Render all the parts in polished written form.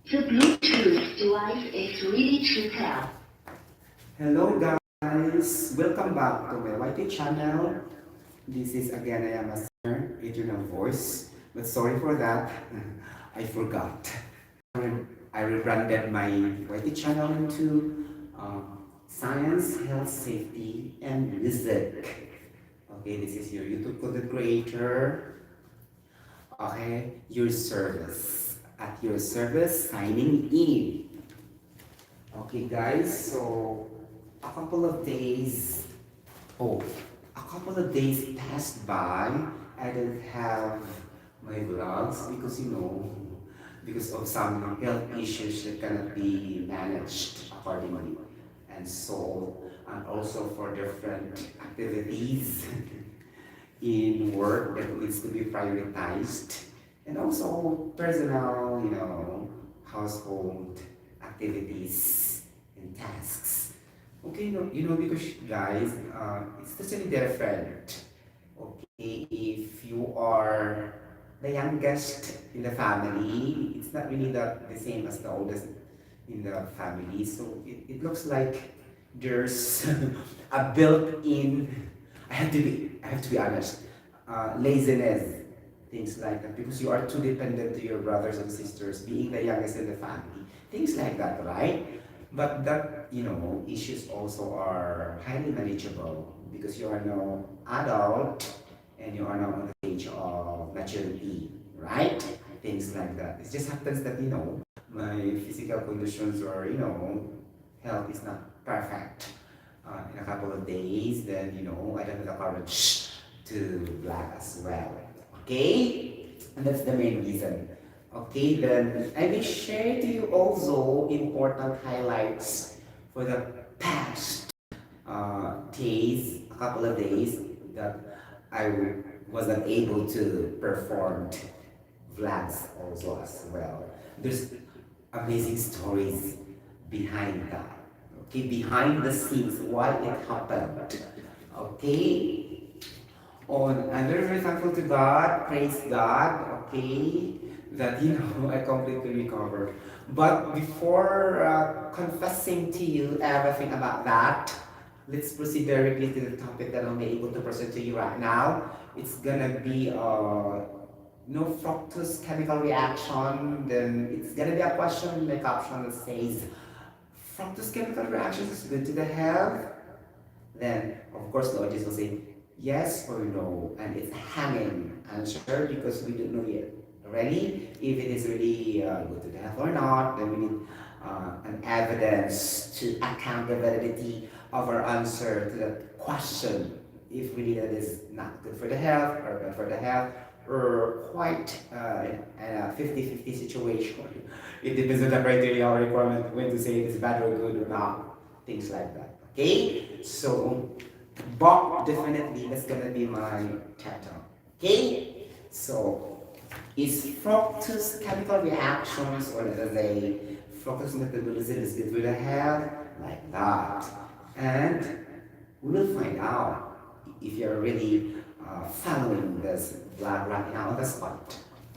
The Bluetooth device is ready to pair. Hello guys, welcome back to my YT channel. This is again I am a singer, eternal voice. But sorry for that, I forgot. I rebranded my YT channel into Science, Health, Safety, and Music. Okay, this is your YouTube content creator. Okay, your service. At your service, signing in. Okay, guys, so a couple of days, oh, a couple of days passed by. I didn't have my vlogs because, because of some health issues that cannot be managed accordingly. And so, and also for different activities in work that needs to be prioritized, and also personal, household activities and tasks. Okay, because guys, it's totally different. Okay, if you are the youngest in the family, it's not really the same as the oldest in the family. So it looks like there's a built-in, I have to be honest, laziness, things like that, because you are too dependent to your brothers and sisters, being the youngest in the family, things like that, right? But that, issues also are highly manageable because you are now adult and you are now on the age of maturity, right? Things like that. It just happens that, my physical conditions or, health is not perfect. In a couple of days, then, I don't have the courage to vlog as well. Okay? And that's the main reason. Okay, then I will share to you also important highlights for the past days, a couple of days that I wasn't able to perform vlogs also as well. There's amazing stories behind that. Okay, behind the scenes, why it happened. Okay, I'm very, very thankful to God, praise God, okay, that I completely recovered. But before confessing to you everything about that, let's proceed directly to the topic that I'm able to present to you right now. It's gonna be no fructose chemical reaction. Then it's gonna be a question in the caption that says, fructose chemical reactions is good to the health? Then, of course, the audience will say yes or no, and it's a hanging answer because we don't know yet. Ready? If it is really good to the health or not, then we need an evidence to account the validity of our answer to that question. If really that is not good for the health or bad for the health, or quite a 50-50 situation. It depends on the criteria or requirement when to say it is bad or good or not. Things like that. Okay? So, but definitely that's gonna be my title. Okay? So, is fructose chemical reactions, or let us say fructose metabolism is good for the health? Like that. And we will find out if you're really following this vlog right now on the spot.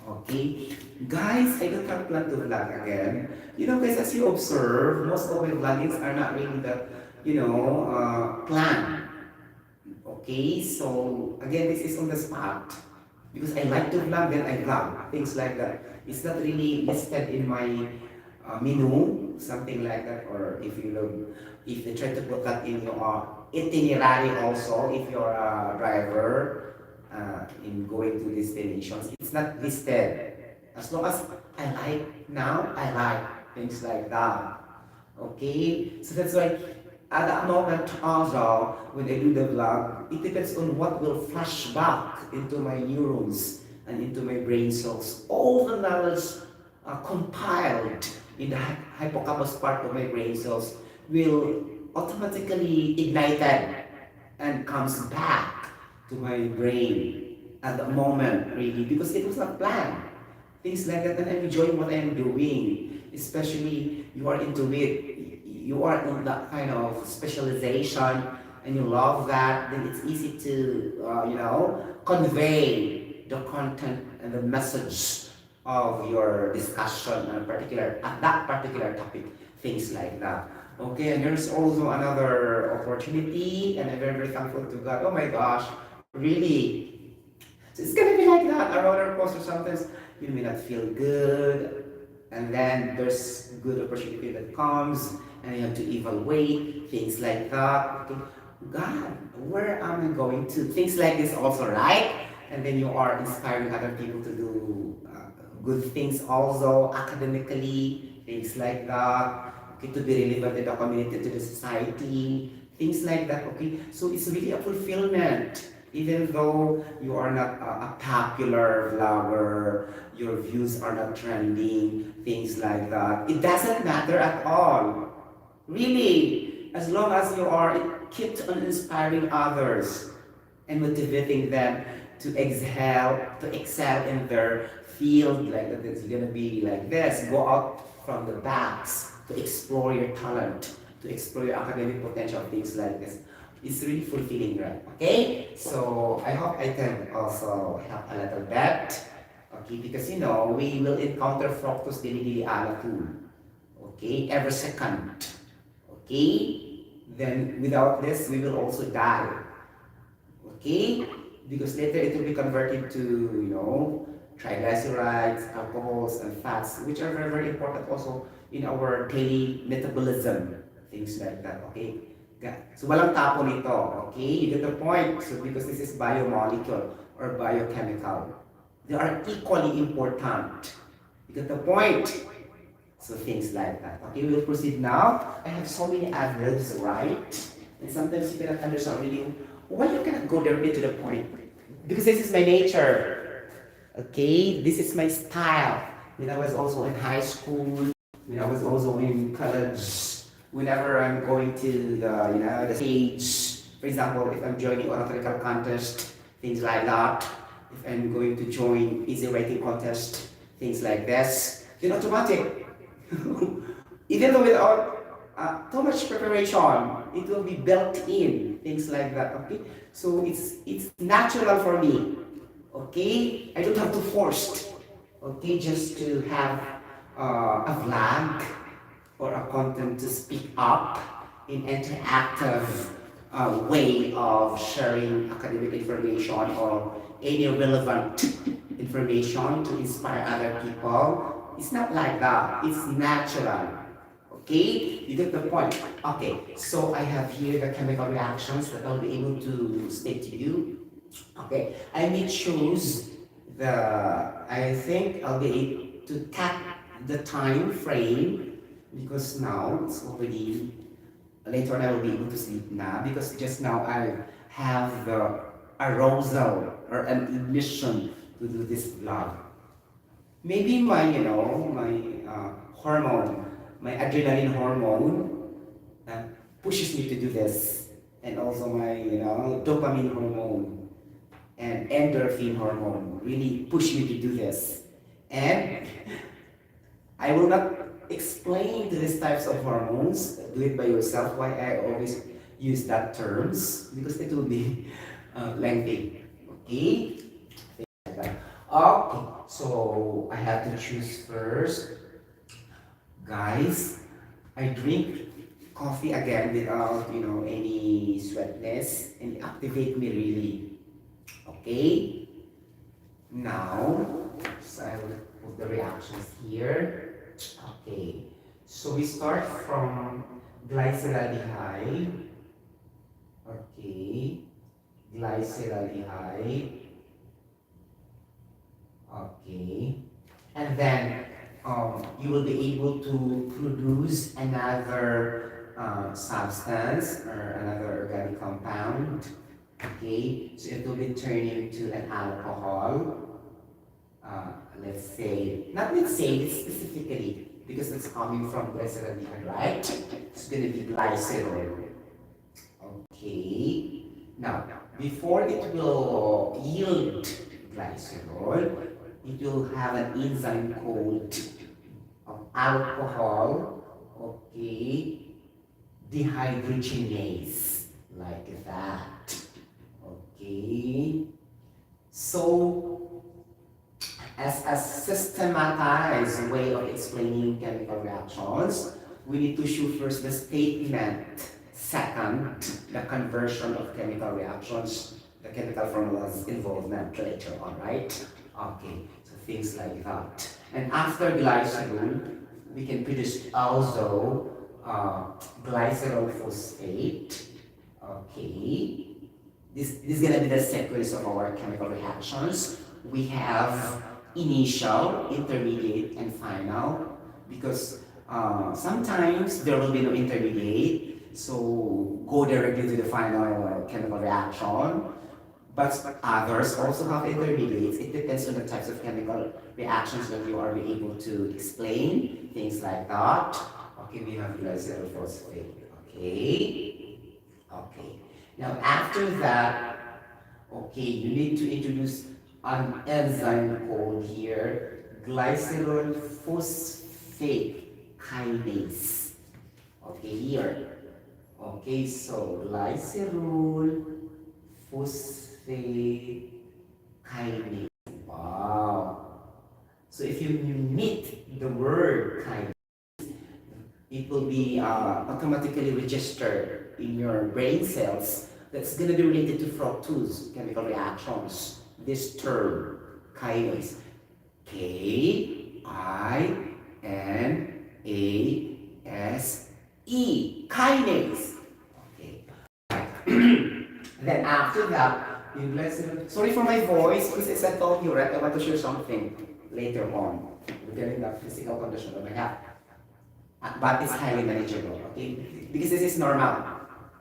Okay? Guys, I don't have plan to vlog again. Guys, as you observe, most of my vloggings are not really the, plan. Okay? So, again, this is on the spot. Because I like to vlog, then I vlog. Things like that. It's not really listed in my menu, something like that. Or if they try to put that in your itinerary also, if you're a driver in going to destinations, it's not listed. As long as I like now, I like things like that. Okay, so that's why at that moment also, when I do the vlog, it depends on what will flash back into my neurons and into my brain cells. All the knowledge compiled in the hippocampus part of my brain cells will automatically ignited and comes back to my brain at the moment, really, because it was not planned. Things like that, and I'm enjoying what I'm doing, especially you are into it, you are in that kind of specialization, and you love that, then it's easy to, convey the content and the message of your discussion on a particular at that particular topic, things like that. Okay, and there's also another opportunity, and I'm very, very thankful to God. Oh my gosh, really? So it's gonna be like that. A roller coaster sometimes you may not feel good, and then there's good opportunity that comes, and you have to evaluate things like that. Okay, God, where am I going to? Things like this also, right? And then you are inspiring other people to do good things also academically, things like that. Okay, to be relevant in the community, to the society, things like that. Okay, so it's really a fulfillment. Even though you are not a popular vlogger, your views are not trending, things like that, it doesn't matter at all. Really, as long as you are keep on inspiring others and motivating them to excel in their field, like that it's gonna be like this. Go out from the backs to explore your talent, to explore your academic potential, things like this. It's really fulfilling, right? Okay, so I hope I can also help a little bit. Okay, because we will encounter fructose daily too. Okay, every second. Okay, then without this we will also die. Okay, because later it will be converted to triglycerides, alcohols, and fats, which are very, very important also in our daily metabolism, things like that. Okay, so walang tapo nito. Okay, you get the point. So because this is biomolecule or biochemical, they are equally important. You get the point. So things like that. Okay, we will proceed now. I have so many adverbs, right? And sometimes you cannot understand really why you cannot go directly to the point. Because this is my nature. Okay, this is my style. When I was also in high school, when I was also in college, whenever I'm going to the stage, for example, if I'm joining oratorical contest, things like that, if I'm going to join easy writing contest, things like this, then automatic. Even though without too much preparation, it will be built in, things like that. Okay, so it's natural for me. Okay, I don't have to force. Okay, just to have a vlog or a content to speak up in interactive way of sharing academic information or any relevant information to inspire other people. It's not like that. It's natural. Okay? You get the point. Okay, so I have here the chemical reactions that I'll be able to state to you. Okay, I may choose I think I'll be able to cut the time frame because now it's already, later on I will be able to sleep now because just now I have the arousal or an ignition to do this vlog. Maybe my hormone, my adrenaline hormone pushes me to do this, and also my dopamine hormone and endorphin hormone really push me to do this. And I will not explain these types of hormones. Do it by yourself. Why I always use that terms because it will be lengthy. Okay. Okay, so I have to choose first. Guys, I drink coffee again without any sweetness and it activate me really. Okay. Now, so I will put the reactions here. Okay. So we start from glyceraldehyde. Okay. Glyceraldehyde. Okay. And then you will be able to produce another substance or another organic compound. Okay, so it will be turning to an alcohol. Let's say it specifically because it's coming from glyceraldehyde, right? It's going to be glycerol. Okay. Now, before it will yield glycerol, it will have an enzyme called alcohol, okay, dehydrogenase, like that. Okay. So as a systematized way of explaining chemical reactions, we need to show first the statement, second, the conversion of chemical reactions, the chemical formulas involvement later on, right? Okay, so things like that. And after glycerol, we can produce also glycerol phosphate. Okay, this is gonna be the sequence of our chemical reactions. We have initial, intermediate, and final, because sometimes there will be no intermediate, so go directly to the final chemical reaction. But others also have intermediates. It depends on the types of chemical reactions that you are able to explain, things like that. Okay, we have glycerol phosphate. Okay. Okay. Now after that, okay, you need to introduce an enzyme called here glycerol phosphate kinase. Okay, here. Okay, so glycerol phosphate kinase. Wow. So if you meet the word kinase, it will be automatically registered in your brain cells. That's going to be related to fructose chemical reactions. This term, kinase. K-I-N-A-S-E. Kinase. Okay. Then after that, you listen. Sorry for my voice, because as I told you, right, I want to share something later on regarding the physical condition of my health. But it's highly manageable, okay? Because this is normal.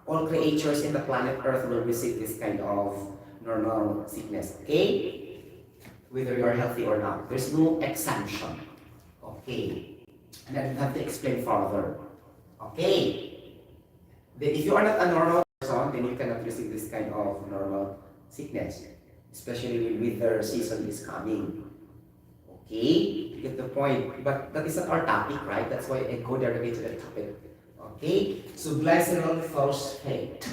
All creatures in the planet Earth will receive this kind of normal sickness, okay? Whether you're healthy or not. There's no exemption, okay? And I don't have to explain further, okay? Then if you are not a normal person, then you cannot receive this kind of normal sickness, especially when winter season is coming. Okay, you get the point. But that is not our topic, right? That's why I go directly to the topic. Okay, so glycerol phosphate.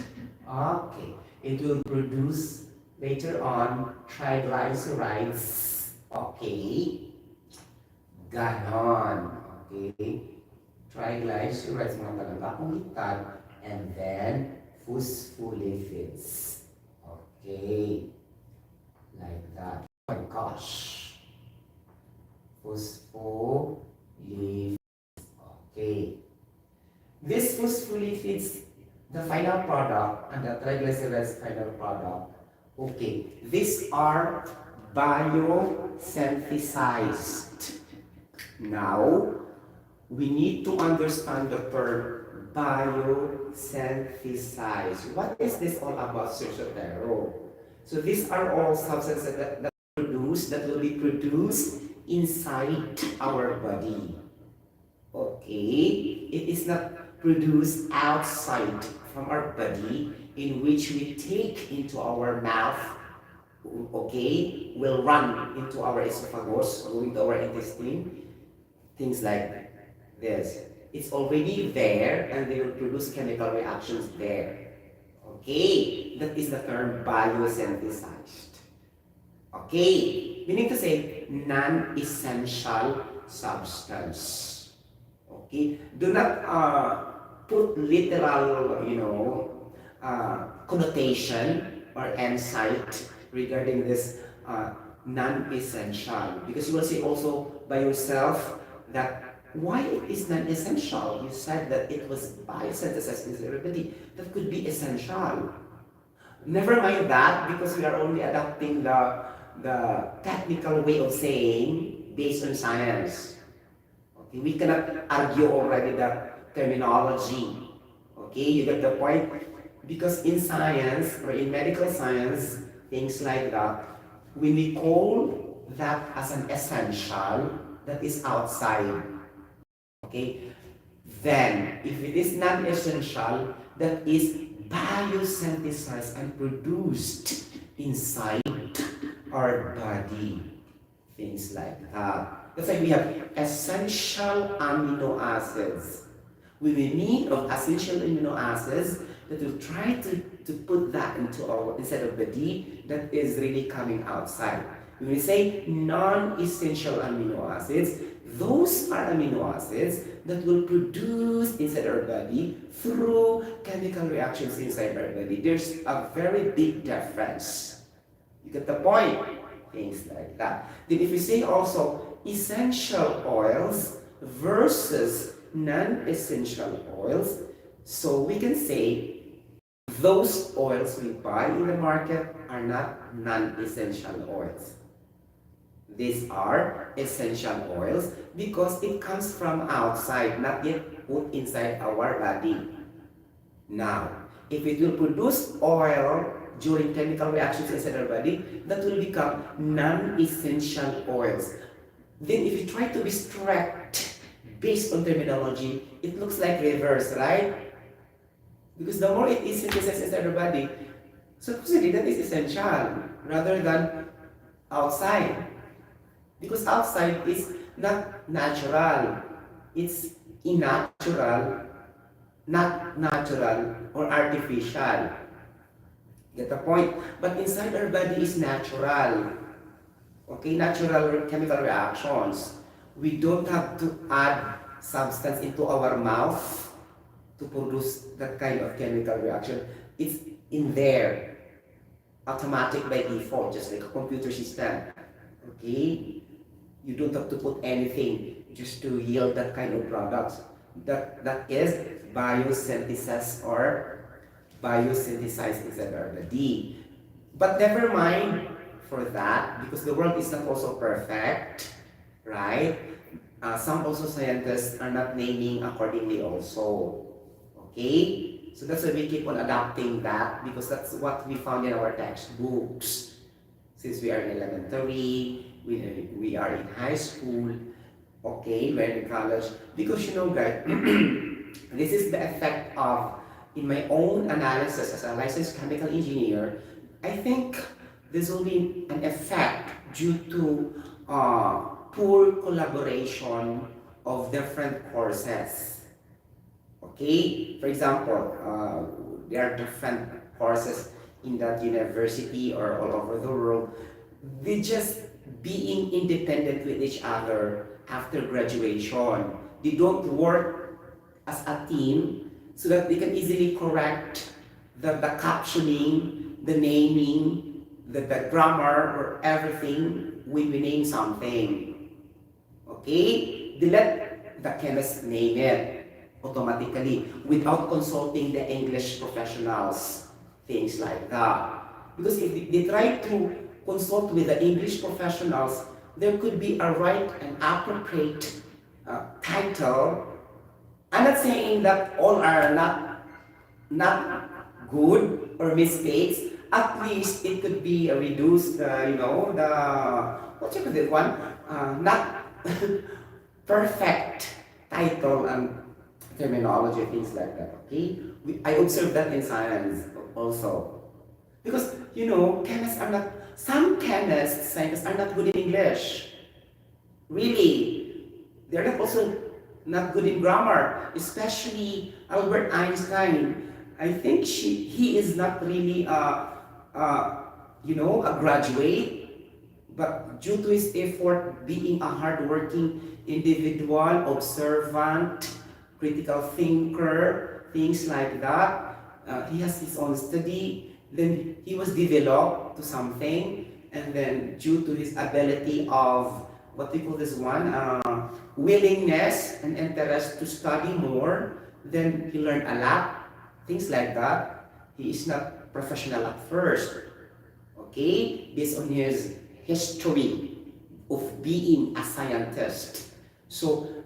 Okay, it will produce later on triglycerides. Okay, ganon. Okay, triglycerides mga talaga and then phospholipids. Okay, like that. Oh my gosh. Phospholipids. Okay. This phospholipids, the final product, and the triglycerides final product, okay, these are biosynthesized. Now, we need to understand the term biosynthesized. What is this all about, Sir Sotero? So these are all substances that will be produced inside our body. Okay, it is not produced outside from our body, in which we take into our mouth, okay, will run into our esophagus, going to our intestine, things like this. It's already there, and they will produce chemical reactions there. Okay, that is the term biosynthesized. Okay, meaning to say non-essential substance. Okay, do not put literal, connotation or insight regarding this non-essential, because you will say also by yourself that why it is non-essential. You said that it was biosynthesized in everybody. That could be essential. Never mind that, because we are only adopting the technical way of saying based on science. Okay, we cannot argue already that terminology. Okay, you get the point? Because in science, or in medical science, things like that, when we call that as an essential, that is outside. Okay, then if it is non-essential, that is biosynthesized and produced inside our body, things like that. That's why we have essential amino acids. We will need of essential amino acids that will try to put that into our inside of body that is really coming outside. When we say non-essential amino acids, those are amino acids that will produce inside our body through chemical reactions inside our body. There's a very big difference. You get the point? Things like that. Then if we say also essential oils versus non-essential oils, so we can say those oils we buy in the market are not non-essential oils. These are essential oils because it comes from outside, not yet put inside our body. Now, if it will produce oil during chemical reactions inside our body, that will become non-essential oils. Then if you try to be strict based on terminology, it looks like reverse, right? Because the more it is synthesized inside our body, supposedly that is essential rather than outside. Because outside is not natural, it's unnatural, not natural or artificial. Get the point? But inside our body is natural. Okay, natural chemical reactions. We don't have to add substance into our mouth to produce that kind of chemical reaction. It's in there, automatic by default, just like a computer system. Okay, you don't have to put anything just to yield that kind of products. That is biosynthesis or biosynthesized inside our body. But never mind for that, because the world is not also perfect, right? Some also scientists are not naming accordingly also. Okay? So that's why we keep on adapting that, because that's what we found in our textbooks. Since we are in elementary, we are in high school, okay, we're in college. Because you know guys, this is the effect of, in my own analysis as a licensed chemical engineer, I think this will be an effect due to poor collaboration of different courses. Okay, for example, there are different courses in that university or all over the world. They just being independent with each other after graduation. They don't work as a team so that they can easily correct the captioning, the naming, the grammar, or everything when we name something. Okay? They let the chemist name it automatically without consulting the English professionals, things like that. Because if they try to consult with the English professionals, there could be a right and appropriate title. I'm not saying that all are not good or mistakes. At least it could be reduced, what you call this one? Not perfect title and terminology, things like that, okay? I observe that in science also. Because, some scientists are not good in English. Really. They're not also not good in grammar, especially Albert Einstein. I think he is not really a graduate, but due to his effort, being a hardworking individual, observant, critical thinker, things like that, he has his own study. Then he was developed to something, and then due to his ability of what we call this one, willingness and interest to study more, then he learned a lot, things like that. He is not professional at first, okay, based on his history of being a scientist. So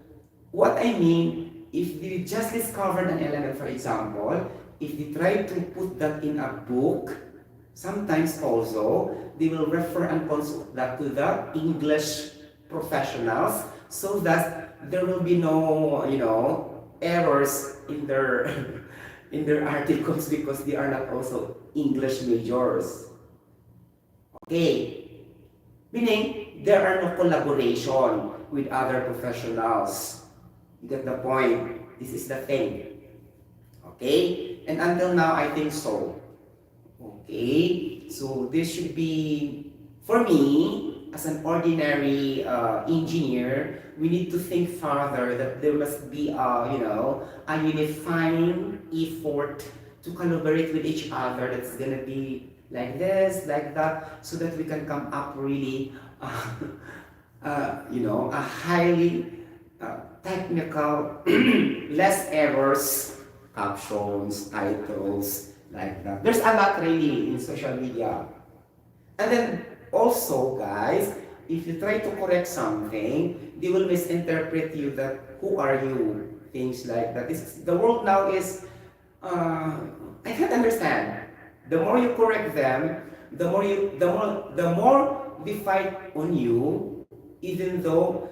what I mean, if they just discovered an element, for example, if they try to put that in a book, sometimes also they will refer and consult that to the English professionals, so that there will be no, errors in their in their articles, because they are not also English majors. Okay, meaning there are no collaboration with other professionals. You get the point? This is the thing. Okay, and until now I think so. Okay, so this should be, for me, as an ordinary engineer, we need to think further that there must be a unifying effort to collaborate with each other. That's gonna be like this, like that, so that we can come up really, a highly technical, less errors, captions, titles, like that. There's a lot really in social media. And then also, guys, if you try to correct something, they will misinterpret you that who are you? Things like that. The world now is, I can't understand. The more you correct them, the more they fight on you, even though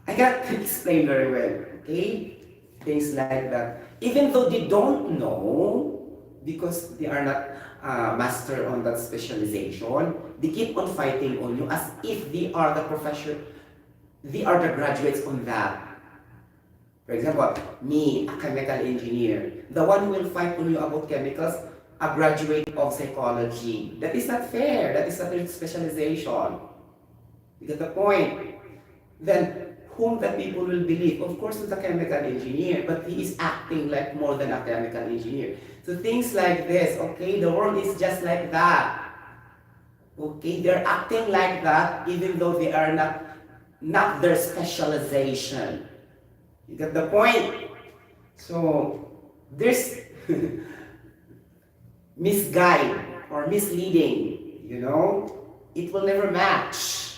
I can't explain very well. Okay, things like that. Even though they don't know, because they are not master on that specialization, they keep on fighting on you as if they are the profession, they are the graduates on that. For example, me, a chemical engineer, the one who will fight on you about chemicals, a graduate of psychology. That is not fair. That is not their specialization. You get the point? Then, whom the people will believe? Of course, it's a chemical engineer, but he is acting like more than a chemical engineer. So things like this, okay, the world is just like that. Okay, they're acting like that even though they are not their specialization. You get the point? So there's misguide or misleading, it will never match.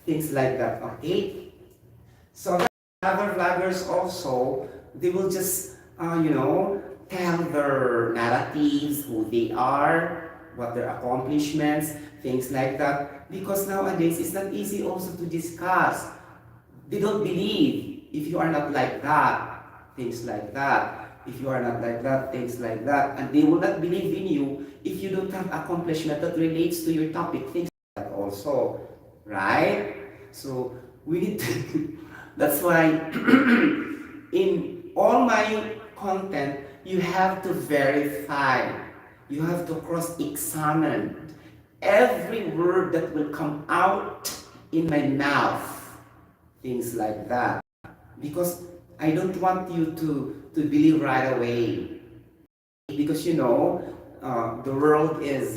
Things like that, okay? So other vloggers also, they will just, tell their narratives, who they are, what their accomplishments, things like that. Because nowadays, it's not easy also to discuss. They don't believe if you are not like that, things like that. If you are not like that, things like that. And they will not believe in you if you don't have accomplishment that relates to your topic, things like that also. Right? So, we need to, that's why in all my content, you have to verify. You have to cross-examine every word that will come out in my mouth. Things like that. Because I don't want you to believe right away. Because the world is,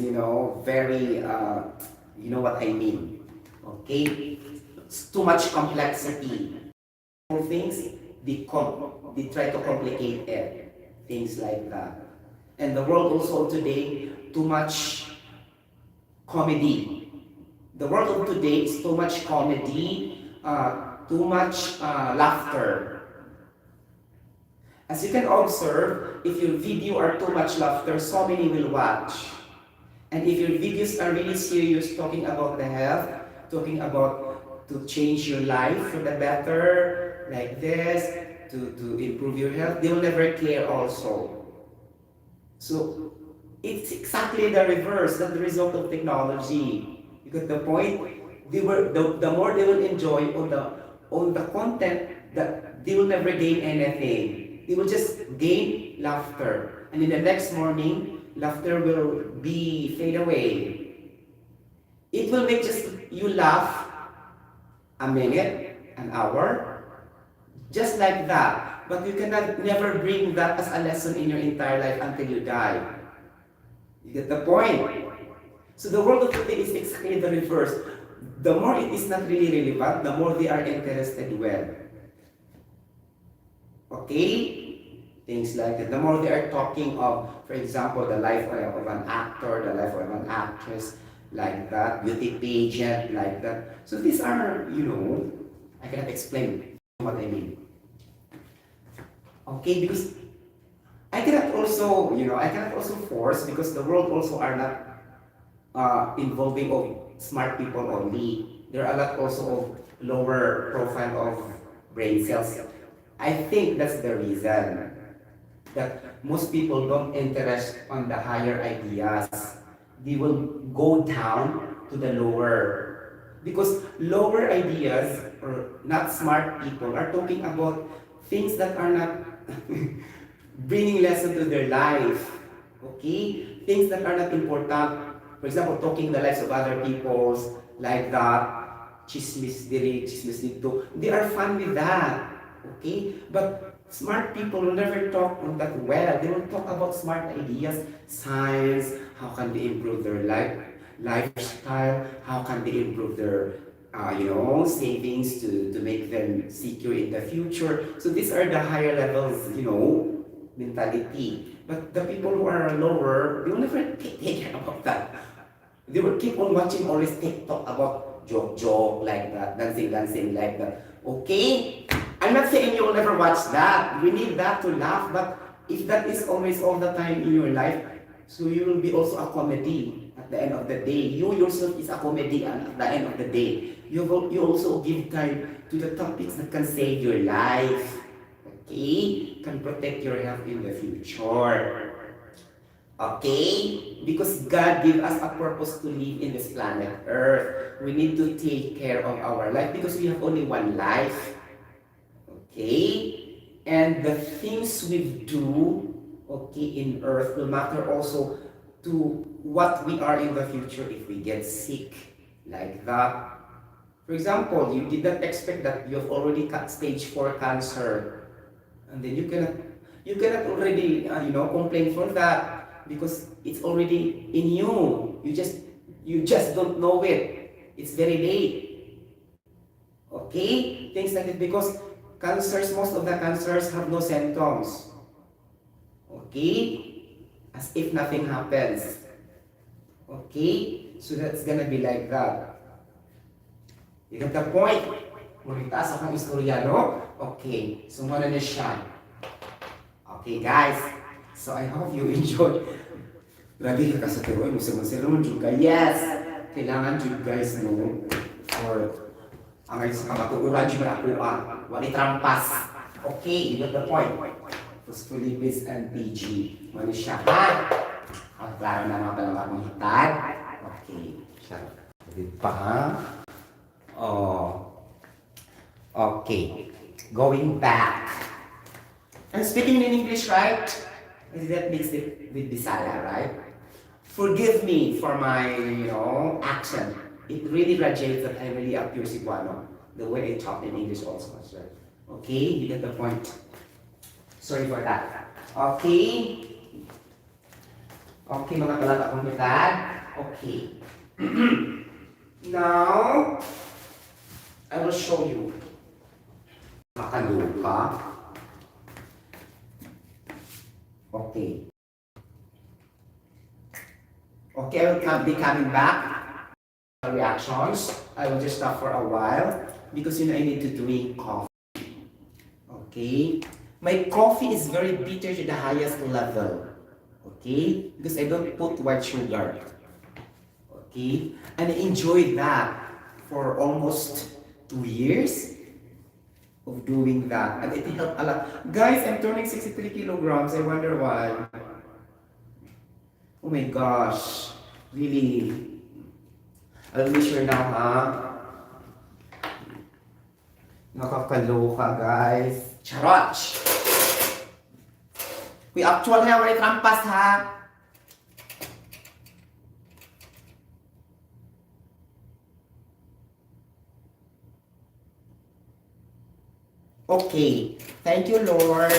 very, you know what I mean. Okay? It's too much complexity. Things, they try to complicate it. Things like that. And the world also today, too much comedy. The world of today is too much comedy, too much laughter. As you can observe, if your video are too much laughter, so many will watch. And if your videos are really serious, talking about the health, talking about to change your life for the better, like this, to improve your health, they will never care also. So, it's exactly the reverse, that's the result of technology. You get the point? The more they will enjoy on the content, that they will never gain anything. They will just gain laughter. And in the next morning, laughter will be fade away. It will make just you laugh a minute, an hour, just like that. But you cannot never bring that as a lesson in your entire life until you die. You get the point? So the world of today is exactly the reverse. The more it is not really relevant, the more they are interested with. Okay? Things like that. The more they are talking of, for example, the life of an actor, the life of an actress, like that, beauty pageant, like that. So these are, I cannot explain what I mean. Okay, because I cannot also force, because the world also are not involving of smart people only. There are a lot also of lower profile of brain cells. I think that's the reason that most people don't interest on the higher ideas. They will go down to the lower. Because lower ideas, or not smart people, are talking about things that are not bringing lesson to their life. Okay? Things that are not important. For For example, talking the lives of other people's like that, chismis diri, chismis dito. They are fun with that. Okay? But smart people will never talk on that well. They will talk about smart ideas, science, how can they improve their lifestyle, how can they improve their savings to make them secure in the future. So these are the higher levels, mentality. But the people who are lower, they will never take about that. They will keep on watching always TikTok about joke like that, dancing like that. Okay? I'm not saying you will never watch that. We need that to laugh, but if that is always all the time in your life, so you will be also a comedy at the end of the day. You yourself is a comedy at the end of the day. You also give time to the topics that can save your life. Okay? Can protect your health in the future. Okay? Because God gave us a purpose to live in this planet Earth. We need to take care of our life because we have only one life. Okay? And the things we do, okay, in Earth will matter also to what we are in the future if we get sick. Like that. For example, you did not expect that you have already got stage 4 cancer. And then you cannot already, complain for that because it's already in you. You just don't know it. It's very late. Okay? Things like that because most of the cancers have no symptoms. Okay? As if nothing happens. Okay? So that's gonna be like that. You get the point? Muritaas akong istorya, no? Okay, so muna na siya. Okay, guys. So I hope you enjoyed. Lagi ka sa Sotero, Museo juga. Yes! Kailangan juga guys, no? For ang ay sa matuuran juga ako, wali trampas. Okay, you get the point. Tapos Philippines and PG. Muna siya, ha? Ang klaro na mga palang hitad. Okay, siya. Diba, ha? Oh. Okay. Going back. I'm speaking in English, right? That makes it with Bisaya, right? Forgive me for my, accent. It really radiates that I'm really a pure Cebuano. The way I talk in English also, right? Okay, you get the point. Sorry for that. Okay. Okay, mga kalata kong mitad. Okay. Now, I will show you. Makaluka. Okay. Okay, I will be coming back. Reactions. I will just stop for a while because I need to drink coffee. Okay. My coffee is very bitter to the highest level. Okay, because I don't put white sugar. Okay, and I enjoyed that for almost 2 years of doing that, and it helped a lot. Guys, I'm turning 63 kilograms. I wonder why. Oh my gosh, really. I'll be sure now, ha? Nakakaloka, guys. Charot! We actual na wala trampas, ha? Okay. Thank you, Lord.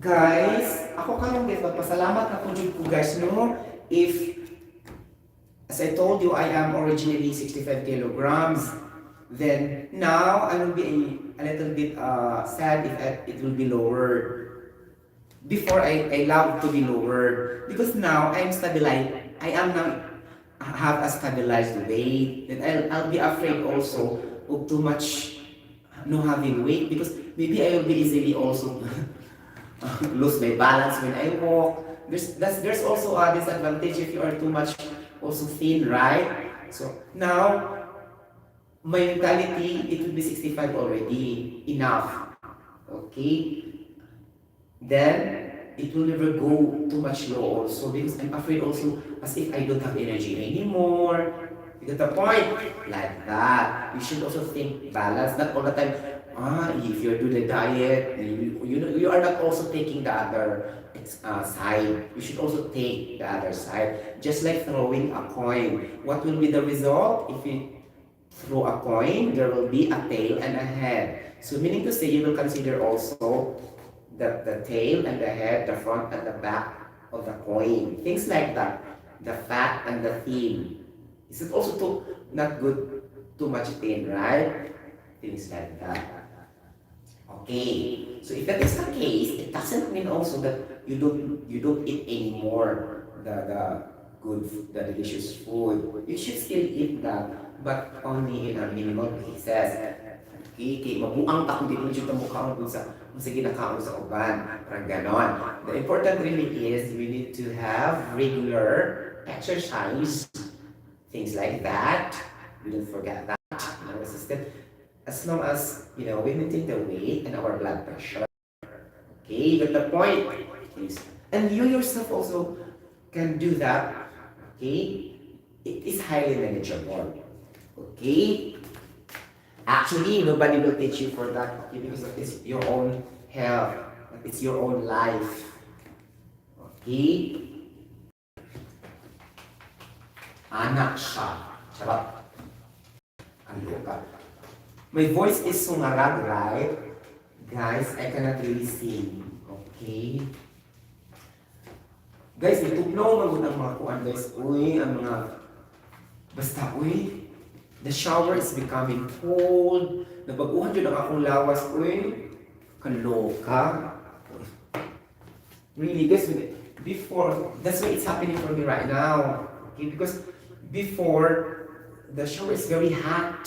Guys, ako kayong guys, magpasalamat na po ko guys, no? If, as I told you, I am originally 65 kilograms. Then, now, I will be a little bit sad if it will be lower. Before, I love to be lower. Because now, I'm stabilized. I am now have a stabilized weight. Then I'll be afraid also of too much having weight. Because maybe I will be easily also lose my balance when I walk. There's also a disadvantage if you are too much also thin, right? So, now, my mentality, it will be 65 already. Enough. Okay? Then, it will never go too much low also because I'm afraid also as if I don't have energy anymore. You get the point? Like that. You should also think balance. Not all the time, if you're doing the diet, you are not also taking the other side, you should also take the other side. Just like throwing a coin. What will be the result? If you throw a coin, there will be a tail and a head. So meaning to say, you will consider also the tail and the head, the front and the back of the coin. Things like that. The fat and the thin. Is it also not good, too much thin, right? Things like that. Okay, so if that is the case, it doesn't mean also that you don't eat anymore the the delicious food. You should still eat that, but only in a minimal basis. Okay, kay mabuang ta kung di mo dito mukha dun sa ginakaon sa uban, parang ganon. The important really is we need to have regular exercise, things like that. We don't forget that. Assistant. As long as, we maintain the weight and our blood pressure. Okay, you got the point? And you yourself also can do that. Okay? It is highly manageable. Okay? Actually, nobody will teach you for that. Okay? Because it's your own health. It's your own life. Okay? Anak siya. Charot. Ang lupa. My voice is sumarag, right? Guys, I cannot really sing. Okay? Guys, itugnaw magod ang mga kuan, guys. Uy, ang mga... Basta, uy. The shower is becoming cold. Nabaguhan yun ang akong lawas, uy. Kaloka. Really, guys, before... That's why it's happening for me right now. Okay? Because before, the shower is very hot.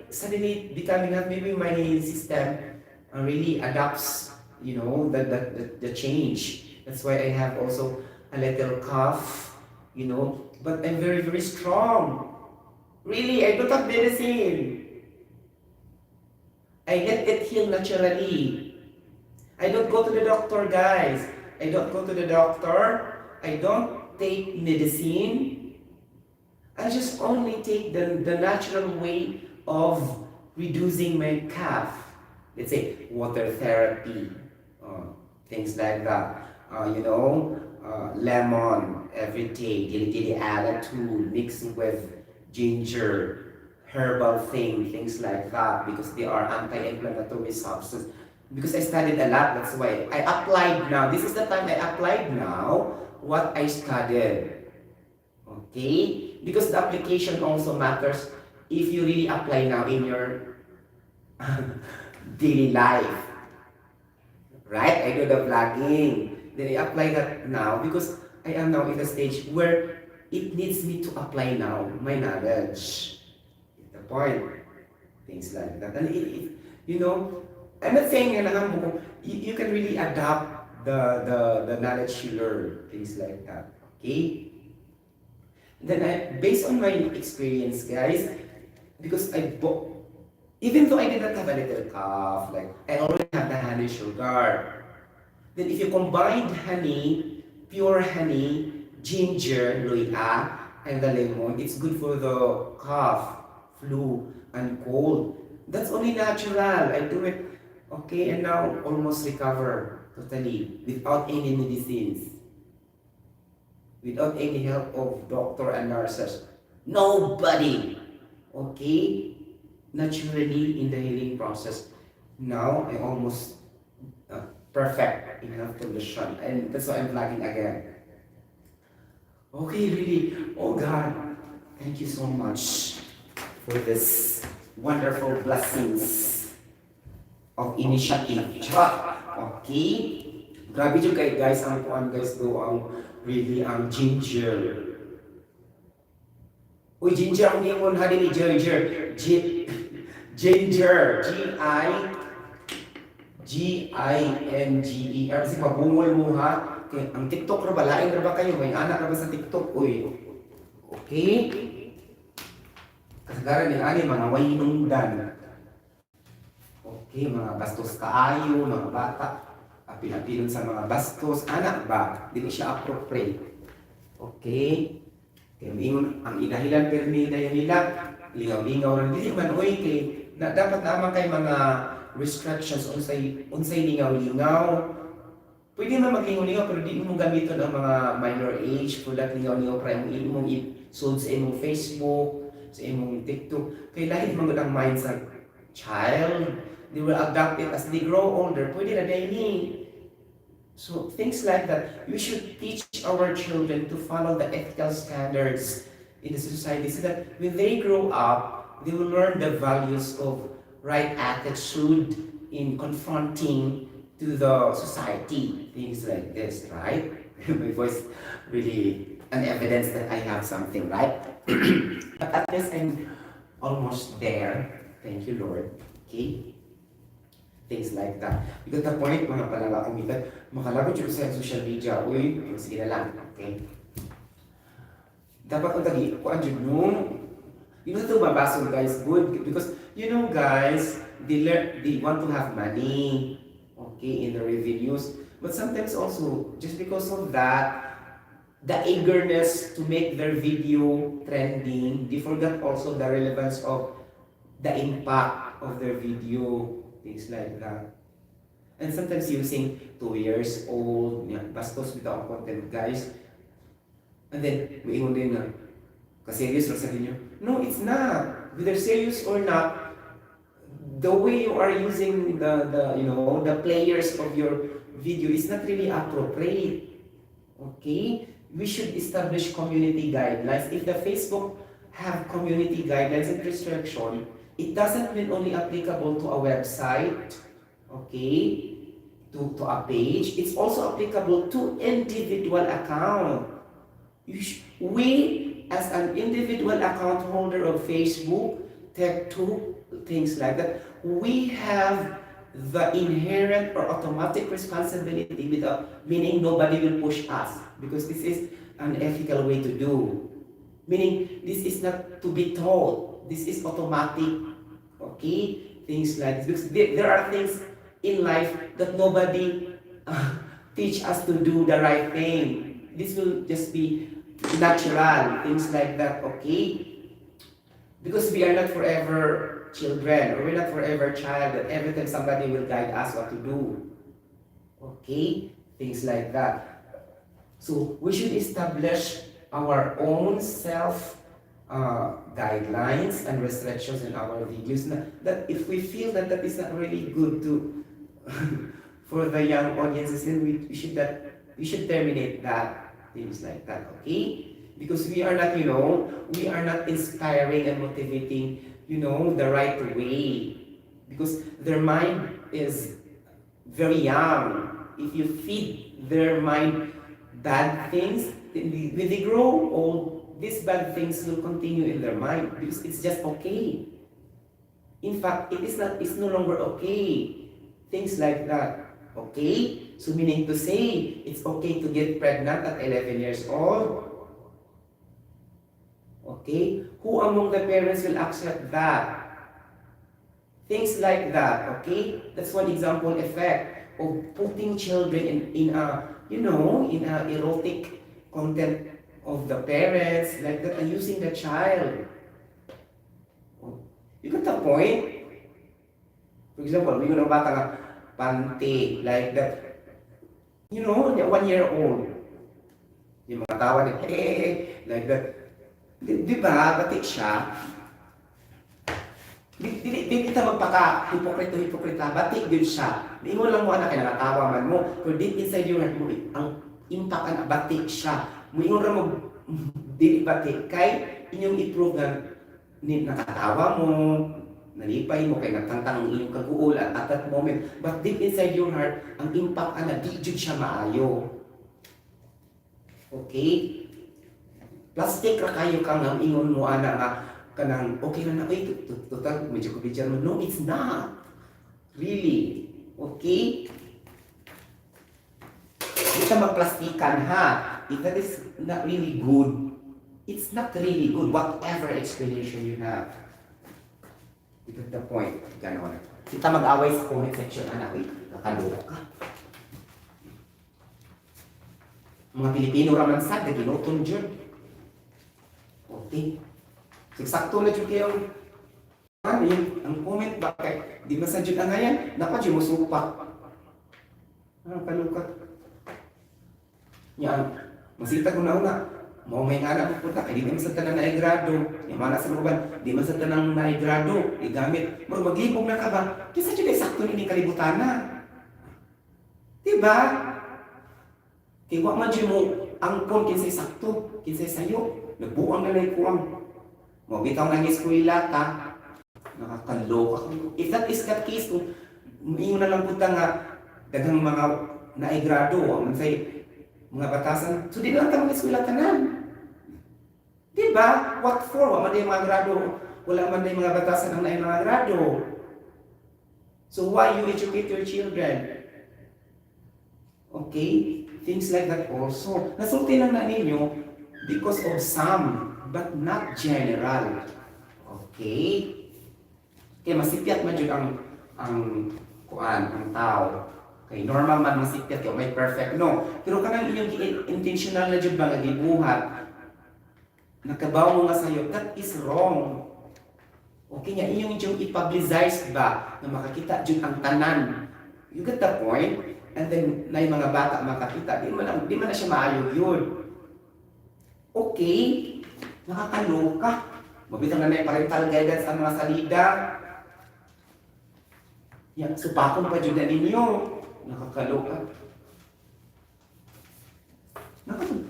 Suddenly becoming hot, maybe my system really adapts, the change. That's why I have also a little cough, but I'm very, very strong. Really, I don't have medicine. I let it heal naturally. I don't go to the doctor, guys. I don't go to the doctor. I don't take medicine. I just only take the natural way of reducing my cough. Let's say water therapy, things like that. Lemon every day, gili attitude mixed with ginger, herbal things like that, because they are anti-inflammatory substances. Because I studied a lot, that's why I applied now. This is the time I applied now what I studied. Okay? Because the application also matters if you really apply now in your daily life. Right? I do the vlogging. Then I apply that now because I am now in the stage where it needs me to apply now my knowledge. The point. Things like that. And I'm not saying you can really adapt the knowledge you learn. Things like that. Okay? Then based on my experience, guys, because even though I did not have a little cough, like I already have the honey sugar. Then if you combine honey, pure honey, ginger, luya, and the lemon, it's good for the cough, flu, and cold. That's only natural. I do it, okay, and now almost recover totally without any medicines, without any help of doctor and nurses. Nobody. Okay? Naturally in the healing process. Now I almost perfect in health condition. And that's why I'm vlogging again. Okay, really. Oh God. Thank you so much for this wonderful blessings of initiative. Okay? Grabe yung guys, ang guys do ang really ang ginger. Uy, ginger ang ingon ha din ni ginger. Ginger. G-I-N-G-E-R. Kasi mabungol mo ha. Okay. Ang TikTok ra ba? Lain ra ba kayo? May anak ra ba sa TikTok? Uy. Okay? Kasagaran ni ani mga wainungdan. Okay, mga bastos kaayo, mga bata. Pinapilon sa mga bastos. Anak ba? Dili siya appropriate. Okay? Kaya ang inahilan permi daya nila, lingaw-lingaw rin. Dili man, uy, dapat naman kay mga restrictions unsay lingaw-lingaw. Pwede naman maglingaw-lingaw pero di mo gamiton ang mga minor age product lingaw-lingaw para imong i-sold sa imong Facebook, sa imong TikTok. Kaya lahi man ang mind sa child. They will adapt it as they grow older. Pwede na dahil. So things like that, we should teach our children to follow the ethical standards in the society so that when they grow up, they will learn the values of right attitude in confronting to the society, things like this, right? My voice really an evidence that I have something, right? But at least I'm almost there. Thank you, Lord. Okay? Things like that. Because the point, mga palala kumitan, makalabot yung sa social media, uy, sige na lang, okay? Dapat kung tagi, kuan dyan nung, you know ito mabasol guys, good, because you know guys, they want to have money, okay, in the revenues, but sometimes also, just because of that, the eagerness to make their video trending, they forgot also the relevance of the impact of their video, things like that. And sometimes using 2 years old, bastos without content guys, and then, uingon din na, ka-serious lang sabi nyo. No, it's not. Whether serious or not, the way you are using the players of your video is not really appropriate. Okay? We should establish community guidelines. If the Facebook have community guidelines and restriction, it doesn't mean only applicable to a website, okay, to a page. It's also applicable to individual account. We, as an individual account holder of Facebook, TikTok, things like that, we have the inherent or automatic responsibility without, meaning nobody will push us because this is an ethical way to do. Meaning, this is not to be taught. This is automatic. Okay? Things like this. Because there are things in life that nobody teach us to do the right thing. This will just be natural. Things like that. Okay? Because we are not forever children, or we're not forever child, that every time somebody will guide us what to do. Okay? Things like that. So, we should establish our own self guidelines and restrictions in our videos that if we feel that that is not really good to for the young audiences, then we should terminate that, things like that, okay? Because we are not, we are not inspiring and motivating, the right way, because their mind is very young. If you feed their mind bad things, when they grow old, these bad things will continue in their mind because it's just okay. In fact, it's no longer okay. Things like that. Okay? So meaning to say, it's okay to get pregnant at 11 years old. Okay? Who among the parents will accept that? Things like that. Okay? That's one example effect of putting children in a erotic content of the parents, like that, and using the child. You got the point? For example, may mga bata nga, panty, like that. 1 year old. Yung mga tawa niya, like that. Di ba, batik siya? Di kita magpaka, hipokrita, batik din siya. Ingon lang mo anak, kinakatawa man mo. Pero deep inside your heart mo, ang impact na batik siya. Ingon lang mo, di batik. Kay inyong i-prove na nakatawa mo, nalipay mo, kay nagtantang ang inyong kaguol at that moment. But deep inside your heart, ang impact na di jud siya maayo. Okay? Plastic ra kayo kang ang ingon mo ana nga kanang okay na total medyo kubidyan mo. No, it's not. Really. Okay? Hindi ka magplastikan ha. If that is not really good, it's not really good, whatever explanation you have. You get the point. Ganon. Kita mag-away sa comment section, anak. Kakalura ka. Mga Pilipino raman sad, naginutong dyan. Okay. So, sakto na dyan kayo. Ang comment, bakit? Di masadyo na nga yan. Dapat dyan mo supak. Kalukat. Nya, masita ko na una, mo may nga na pupunta, kaya di man sa tanang naigrado. Yung mga nasa luban, di man sa tanang naigrado, igamit. Maglibog na ka ba? Kisa dyan ay sakto ni kalibutan na. Diba? Kaya wak man dyan mo, angkon kinsay sakto, kinsay sayo. Nagbuang na lang kuwang. Mo bitaw nang eskwela ta. Nakakaloka. If that is the case, kung ingon na lang punta nga, daghang mga naigrado, man say, mga batasan, so di lang ta mag-eskwela tanan. Diba? What for? Wala man din mga grado. Wala man din mga batasan ang naay mga grado. So why you educate your children? Okay? Things like that also. Nasulti lang na ninyo because of some, but not general. Okay? Kaya masipyat man yun ang tao. Okay, normal man masipyat kaya may perfect, no. Pero kanang inyong intentional na dyan ba nga gibuhat, nakabaw mo nga sa'yo, that is wrong. Okay nga, inyong i-publicize ba na makakita dyan ang tanan. You get the point? And then, na yung mga bata makakita, di man na siya maayo yun. Okay, nakakaloka. Mabitang na yung parental guidance ang mga salida. Yan, supakon pa dyan na ninyo. Nakakaloka.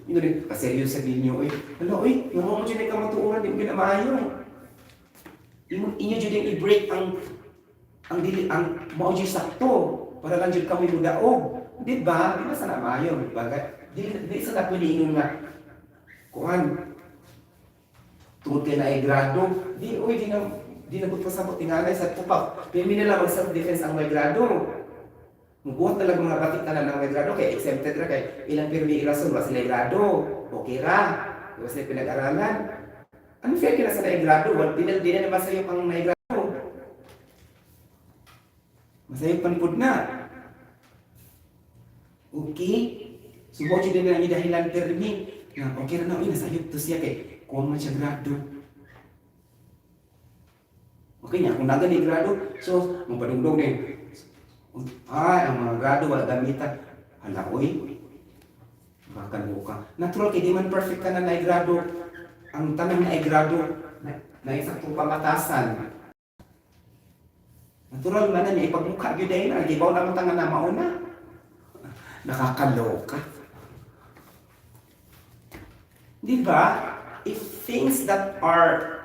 Yun rin, kaseryosa ninyo, Hala, yung mga dyan ay kamatuuran, di mo ginamaayo. Inyo dyan i-break ang maudyo sakto, para lang dyan kami mudaog. Di ba? Di ba sana maayo? Di sa napuliingon nga, kuhan, tungkol kayo na grado, di na pasabot tingalay sa tupak. Pero nila mag-self-defense ang may grado. Mubuhat talaga mga batik na ng may grado, kaya exempted ra kay ilang pirmi irason ba sila grado. Okay ra. Diba sila pinag-aralan? Ano fair kina sa naigrado? Di na masayop ang naigrado. Masayop panipod na. Okay? Subuhat yun din na yung dahilan pirmi. Okay ra na, nasayop to siya kay kung man siya grado. Okay niya, kung naga ni grado, so, mapadungdong din. Ay, ang mga grado, wala gamitan. Hala, makakaluka. Natural, kaya di man perfect ka na naigrado. Ang tanang naigrado, na isang pamatasan. Natural man na niya, ipagmukha yun dahil, nagibaw na ang tangan na mauna. Nakakaloka. Di ba? If things that are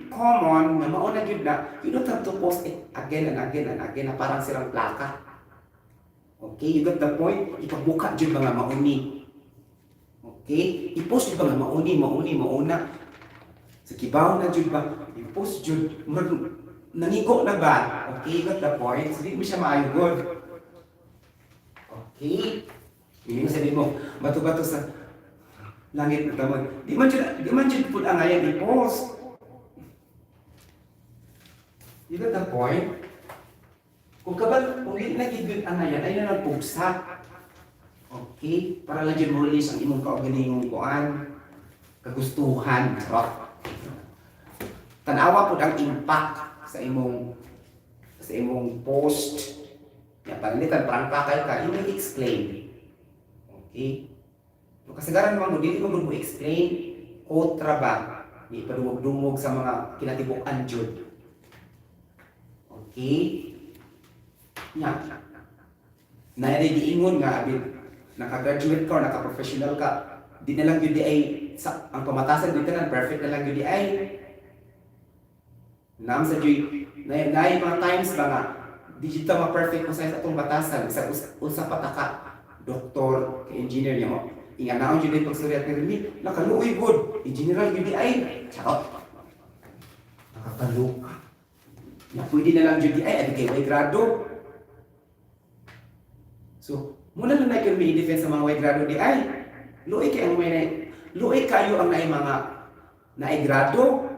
common, na mauna yun na, you don't have to post it again and again and again na parang silang plaka. Okay, you got the point? Ipagbuka dyan mga mauni. Okay? I-post dyan mga mauna. Sa kibaw na dyan ba? I-post dyan. Nangigo na ba? Okay, you got the point? So, di mo siya maayugod. Okay? Hindi mo sabihin mo, bato-bato sa langit na tamad. Di man dyan po ang ayan i-post. You got the point? Kung hindi nagiging ang ayan, ay na nagpugsa. Okay? Para lang dyan mo release ang imong kaugalingong kuan, kagustuhan. Tanawa po ang impact sa imong post. Yan, pagalitan, parang pakal ka, you will explain. Okay? Kasagaran naman mo, hindi mo explain, kontra ba? Hindi padumog-dumog sa mga kinatibok-an dyan. Okay? Nya. Naidiingon nga abid naka-graduate ka or naka-professional ka, di na lang yun di ay ang pamatasan dito na perfect na lang yun di ay. Naam sa Diyoy, na mga times ba nga digital ma perfect mo sa atong batasan sa usa pataka doktor, engineer niya mo. Inganaon yun yung pagsuryat ni Remy, nakaluoy good, engineer yun di ay. Charot. Nakakaluka. Na pwede na lang yun di ay, abi kayo ay grado. So, muna lang na kayo defense sa mga way grado di ay. Luoy kayo ang naay mga naay grado.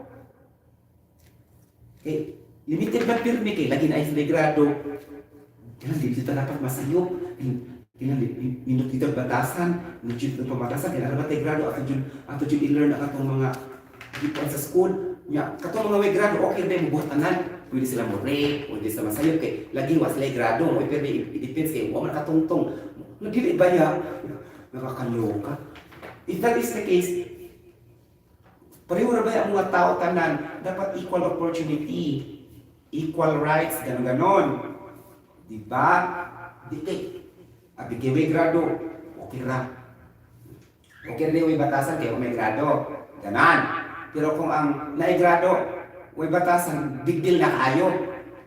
Okay, limited ba pirmi kay lagi na ay sila grado. Kailan dito dapat masayop. Kailan dito batasan, dito pamatasan, kailan dapat ay grado ato jud i-learn ang atong mga dito sa school. Nya, katong mga way grado okay din buhat tanan. Pwede sila mo rape, pwede sila masayop kay lagi was sila grado, mo pero i-depends kay wa man katungtong. Dili ba ya? Nakakaloka. If that is the case, pareho na ba ang mga tao tanan? Dapat equal opportunity, equal rights, ganon-ganon. Diba? Di kay, abigay may grado, okay ra. Okay rin may batasan kayo may grado. Ganon. Pero kung ang naigrado, may batasan, big deal na kayo.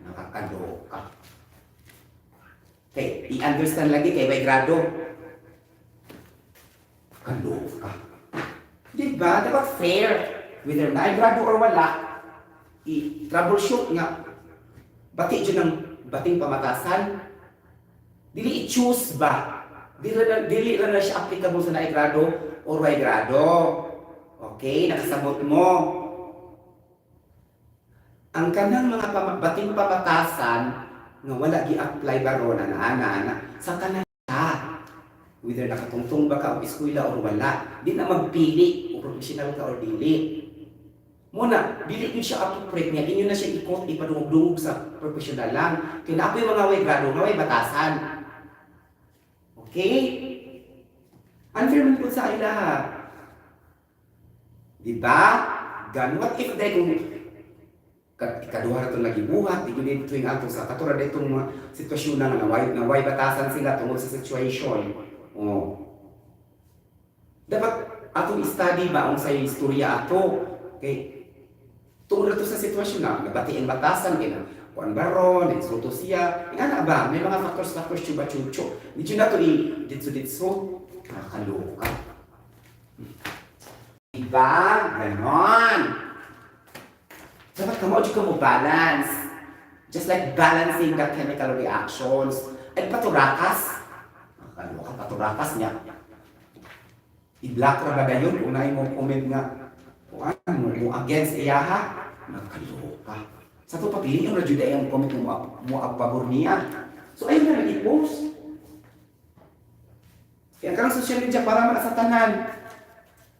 Nakakaloka. Okay, i-understand lagi kay may grado. Kaloka. Diba? Dapat fair. Whether naigrado or wala, i-troubleshoot nga. Bati dyan ng bating pamatasan. Dili i-choose ba? Dili na siya applicable sa naigrado or may grado. Okay, nakasabot mo. Ang kanang mga bating pamatasan nga wala gi-apply ba ron ana sa kanang ka. Whether nakatungtong ba ka o eskwela or wala, di na magpili o professional ka or dili. Muna, dili yun siya appropriate niya, inyo na siya ikot, ipadungog-dungog sa professional lang. Kaya na ako yung mga way grado, nga way batasan. Okay? Unfair man po sa ila. Diba? Gan, what if dahil kung ikaduha na itong nagibuhat, di yun ito yung ato sa katulad na itong mga sitwasyon na way batasan sila tungkol sa situation. Oh. Dapat atong study ba ang sa istorya ato? Okay. Tungkol na ito sa sitwasyon na nabatiin batasan, kaya kuan baron, insulto siya. Nga na ba? May mga factors chuba-chucho. Hindi na ito i-ditso-ditso. Nakakaloka. Diba? Ganon. Dapat ka mo balance. Just like balancing the chemical reactions. Ay paturakas. Nakakaloka, paturakas niya. I-block ra ba yun? Unay mo comment nga. Kung ano mo against iyaha. Nakakaloka. Sa ito papili yung radyo dahil ang comment mo pabor niya. So ayun na nag-i-post. Kaya ang karang social media para man sa tanan.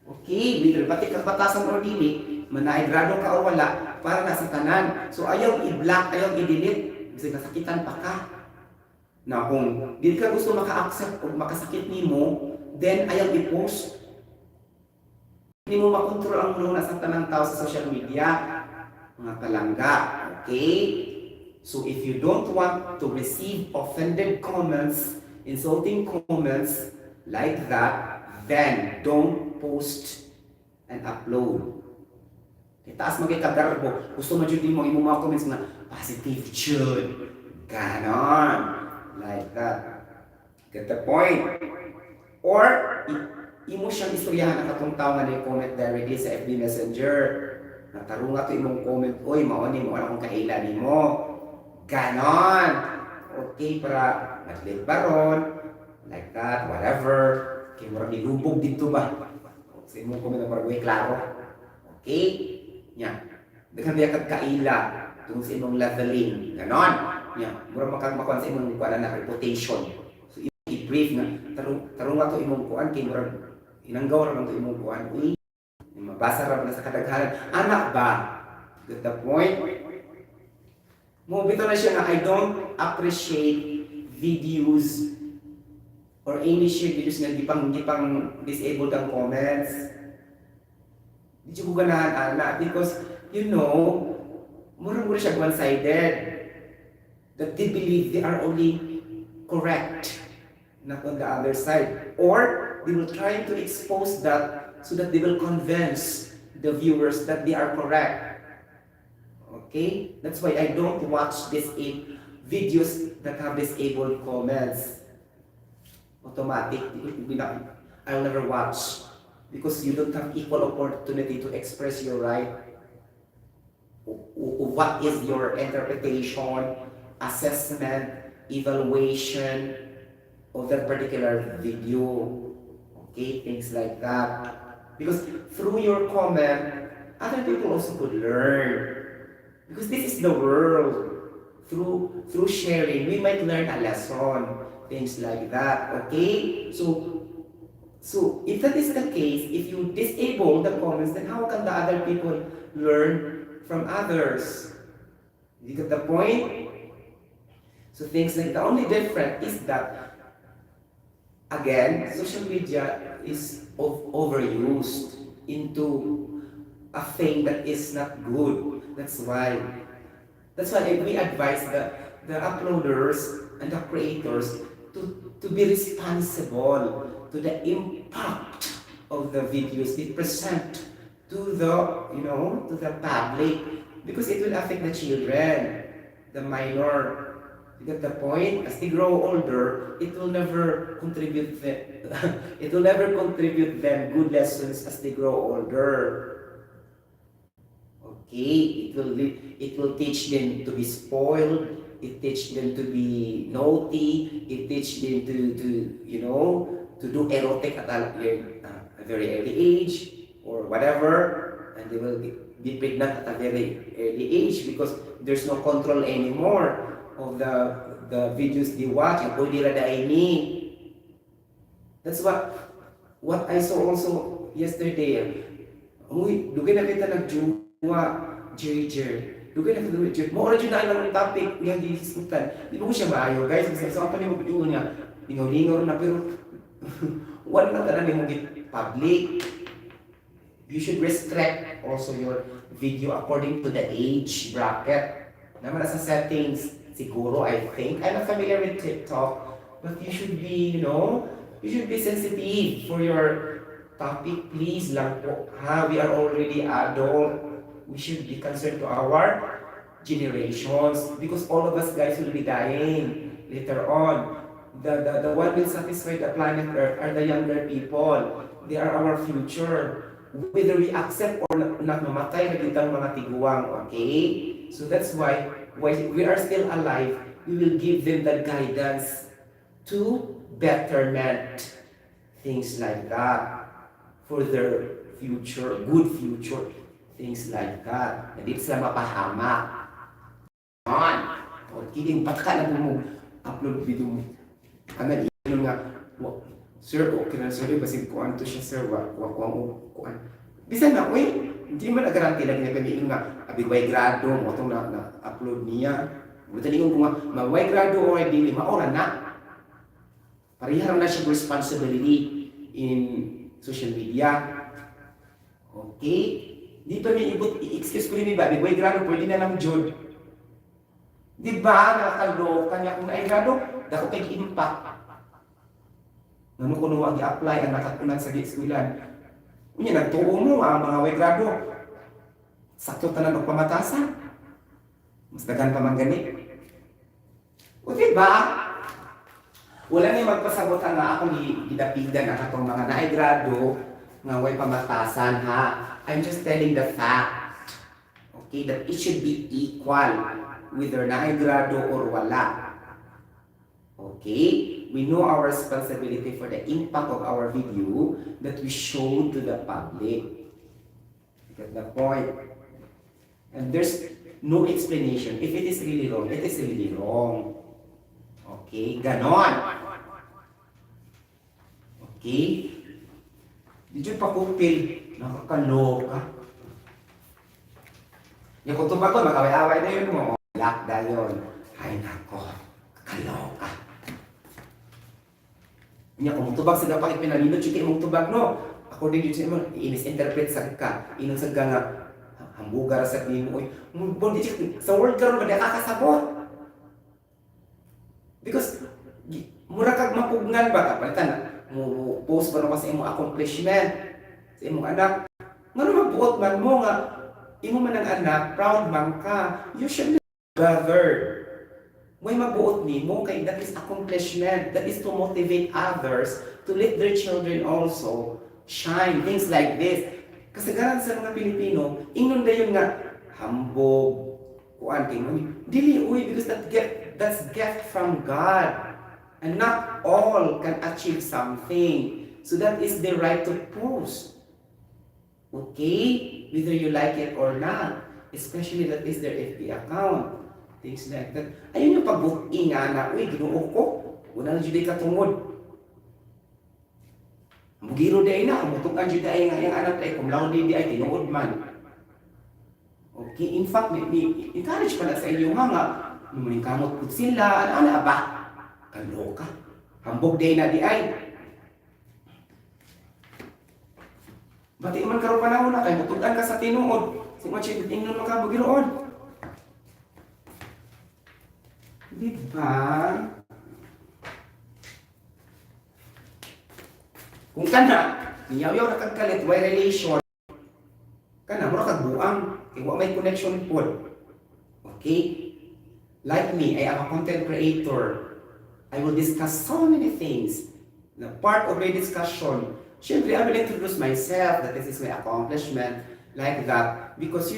Okay, whether pati batasan o dili, manaigrado ka o wala, para na sa tanan. So ayaw i-block, ayaw i-delete, kasi nasakitan pa ka. Na kung di ka gusto maka-accept o makasakit nimo, then ayaw i-post. Hindi mo makontrol ang mga nasa tanang tao sa social media. Mga palangga, okay? So if you don't want to receive offended comments, insulting comments like that, then don't post and upload. Taas magkikagarbo. Gusto mo dyan mo yung mga comments na positive jud. Ganon. Like that. Get the point? Or, imo siyang istoryahan ang katong tao nga na-comment directly sa FB Messenger. Natarong nga ito imong comment, oy, maoni mo akong kailan mo. Ganon. Okay, para nag-live baron. Like that, whatever. Kaya mo rin nilubog dito ba? Sa imong comment na parang klaro. Okay? Yan. Daghan biya kagkaila tungkol sa imong leveling. Ganon. Yan. Mura makakmakuan sa imong kuan na reputation. So i-brief na tarong nga to imong kuan kay mura inanggaw ra man to imong kuan. Uy, mabasa ra man sa kadaghanan. Anak ba? Get the point? Mo bitaw na siya na I don't appreciate videos or any share videos nga di pang disabled ang comments. Di ko ganahan ana because you know, mura siya one-sided. That they believe they are only correct, not on the other side. Or they will try to expose that so that they will convince the viewers that they are correct. Okay? That's why I don't watch these videos that have disabled comments. Automatic. I'll never watch. Because you don't have equal opportunity to express your right. What is your interpretation, assessment, evaluation of that particular video? Okay, things like that. Because through your comment, other people also could learn. Because this is the world. Through sharing, we might learn a lesson. Things like that. Okay? So if that is the case, if you disable the comments, then how can the other people learn from others? You get the point? So things like the only difference is that again, social media is overused into a thing that is not good. That's why we advise the uploaders and the creators to be responsible to the impact of the videos they present to the public, because it will affect the children, the minor. You get the point? As they grow older, it will never contribute it will never contribute them good lessons as they grow older. Okay, it will teach them to be spoiled. It teach them to be naughty. It teach them to do erotic at a very early age or whatever, and they will be pregnant at a very early age because there's no control anymore of the videos they watch. Ang pwede radaini. That's what I saw also yesterday. Uy, dugay na kita nagjuwa, Jerry. Dugay na kita nagjuwa. Maura dyan na ang topic niya disiskutan. Di ba ko siya maayo, guys? Kasi sa kapag niyo magjuwa niya, lingaw-lingaw na, pero wala na talaga niyo mag public. You should restrict also your video according to the age bracket. Naman sa settings, siguro, I think. I'm not familiar with TikTok, but you should be, you should be sensitive for your topic. Please lang po, we are already adult. We should be concerned to our generations because all of us guys will be dying later on. The one will satisfy the planet Earth are the younger people. They are our future. Whether we accept or not, mamatay na ditang mga tiguang, okay? So that's why we are still alive, we will give them the guidance to betterment, things like that, for their future, good future, things like that. Hindi sila mapahamak. O, kidding, ba't ka na mo upload video mo? Ano nga, sir, okay na sir, basig kuan to siya sir, kuan. Bisan na, hindi man nagaranti lang niya kami nga, abigway grado, mo itong na-upload niya. Buta ningon ko nga, maway grado o ay dili, maura na. Parihara na siya responsibility in social media. Okay? Di pa may i-excuse ko rin ba, abigway grado, pwede na lang jud. Di ba, nakakaloka niya kung na-grado, dako kay impact. Nano ko nung i-apply ang nakakunan sa eskwelahan. Unya nagtuo mo mga way grado. Sakto tanan og pamatasan. Mas dagan pa man gani. O diba? Wala ni magpasagot nga akong gidapigan ang atong mga naay grado nga way pamatasan ha. I'm just telling the fact. Okay, that it should be equal whether naay grado or wala. Okay? We know our responsibility for the impact of our video that we show to the public. You get the point? And there's no explanation. If it is really wrong, it is really wrong. Okay? Ganon. Okay? Did you pakupil? Nakakaloka. Yung kutubag ko, makaway-away na yun mo. Lakda yun. Ay nako, kaloka. Niya kung tubag sa dapat pinalindot, sige mong tubag no. According to you, i-misinterpret sa ka. Inong sa nga hambugar sa nimo. Sa world karon ba nakakasabot? Because mura kag mapugnan ba kapalitan na mo post ba no kasi imong accomplishment sa imong anak. Ngano magbuot man mo nga imo man ang anak, proud man ka. You should be bothered. May mabuot nimo kay that is accomplishment, that is to motivate others to let their children also shine, things like this. Kasagaran sa mga Pilipino, ingnon dayon nga hambog, kuan kay mo. Dili uy because that's gift from God. And not all can achieve something. So that is the right to post. Okay? Whether you like it or not. Especially that is their FB account. Things like that. Ayun yung pagbuti nga na, uy, ginuo ko. Una na juday katungod. Bugiro day na, umutukan juday nga yung anak ay kumlaw day ay tinuod man. Okay, in fact, encourage pala sa inyo nga, numuling kamot po sila, ano ba? Kaloka. Hambog day na di ay. Pati man karon panahon na kay mutud-an ka sa tinuod. Si mo chig ingnon makabo Ginoon. Di ba? Kung kana, niyaw-yaw na kagkalit, may relation, kana, mura kagbuang, kaya may connection po. Okay? Like me, I am a content creator. I will discuss so many things. The part of my discussion, syempre, I will introduce myself, that this is my accomplishment, like that. Because,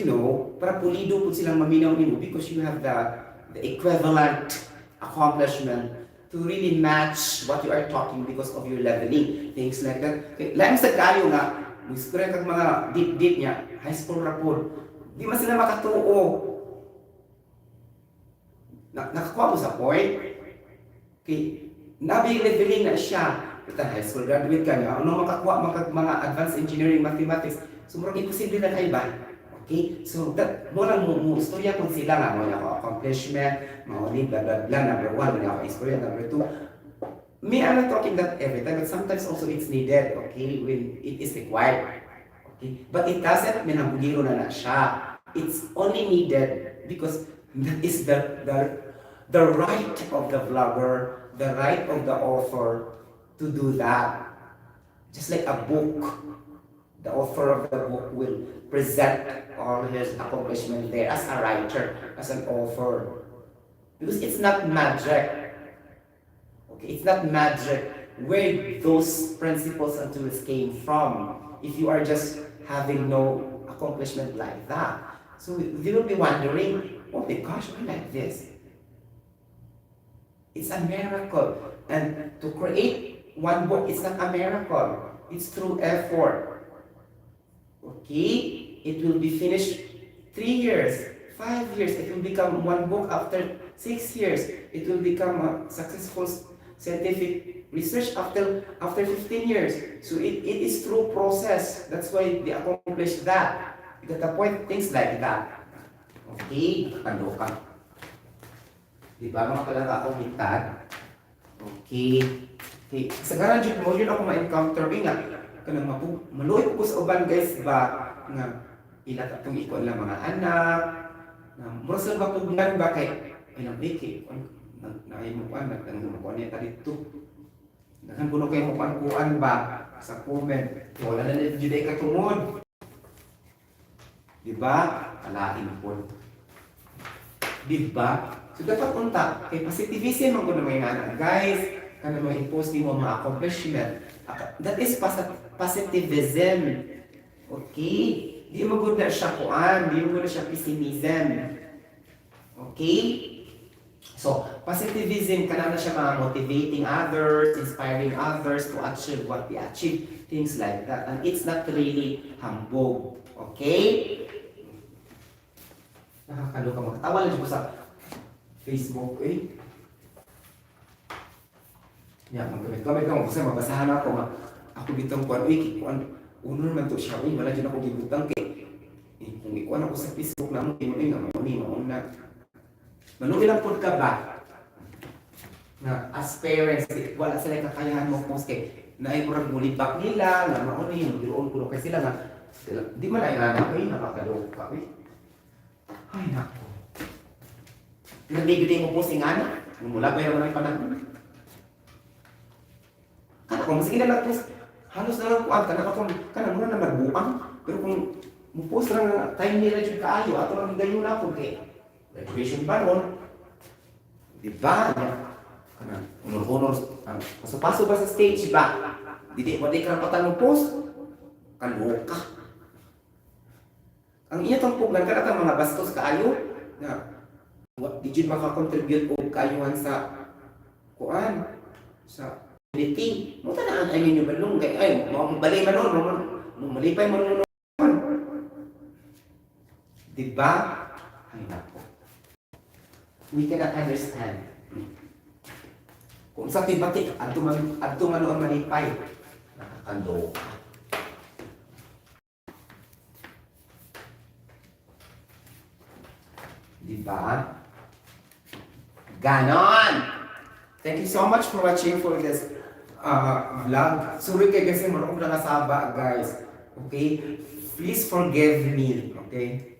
para pulido po silang maminaw nimo, because you have the equivalent accomplishment to really match what you are talking because of your leveling, things like that. Lahat sa kayo nga, gusto rin kag mga deep niya, high school rapod, di man sila makatuo. Nakakuha mo sa point, okay, nabi leveling na siya, kita high school graduate ka niya, ano makakuha mga advanced engineering mathematics, so murag imposible na kayo ba? Okay, so that mo lang mo istorya kung sila nga mo ako accomplishment, mga blah blah blah, number 1, mo ako istorya, number 2. Me, I'm not talking that every time, but sometimes also it's needed, okay, when it is required. Okay, but it doesn't mean nabugiro na siya. It's only needed because that is the right of the vlogger, the right of the author to do that. Just like a book, the author of the book will present all his accomplishment there as a writer, as an author. Because it's not magic. Okay, it's not magic where those principles and tools came from if you are just having no accomplishment like that. So they will be wondering, oh my gosh, why like this? It's a miracle. And to create one book, it's not a miracle. It's through effort. Okay? It will be finished 3 years, 5 years. It will become one book after 6 years. It will become a successful scientific research after 15 years. So it is through process. That's why they accomplished that. You got the point, things like that. Okay? Kando ka. Diba mga talaga akong hitad? Okay. Okay. Sa garanjit mo, yun ako ma-encounter. Nga, kanang maluoy ko sa uban guys ba nga ilat atong ikon lang mga anak na mura sila mapugnan ba kay ilang biki naimukuan nagtanong niya dito naghan kuno kay mukuan ba sa comment wala na nila juday ka tungod diba alain po diba so dapat unta kay positivism ang kuno mga anak guys kana mo i-post mo mga accomplishment that is positivism. Okay? Di mo good na siya kuan, di mo good na siya pessimism. Okay? So, positivism, kana na siya mga motivating others, inspiring others to achieve what they achieve, things like that. And it's not really hambog. Okay? Nakakaloka, magtawa lang ko sa Facebook, eh. Yan, magkamit-kamit ka, kasi mabasahan ako, ako bitang kuan, uno naman to siya, wala dyan ako gibutang kay, kung ikuan ako sa Facebook na mo, mauna. Manuilang po ka ba? Na as parents, wala sila kakayahan mo post kay, na ay murag mulibak nila, na mauni, magdiroon ko kay sila nga, di man ay anak, nakakaloka, ay nako. Pinabigyo din mo posting anak, mula ba yung mga panahon? Kung sige na lang halos na lang po ang kana muna na magbuang pero kung mupost lang time nila jud kaayo ato lang gayon na po kay graduation ba ron diba kana honor paso ba sa stage ba dili mo di karapatan mo post kaloka ang iya tong puglan kada mga bastos kaayo na di jud maka-contribute og kaayuhan sa kuan sa community. Mo tanaan ay ninyo balong kay ay mo balay manon mo malipay mo noon. Diba? Ay nako. We cannot understand. Kung sa tibati adto man ang malipay. Nakakando. Diba? Ganon! Thank you so much for watching for this vlog. Sorry kay kasi marunong na nasaba guys. Okay? Please forgive me. Okay?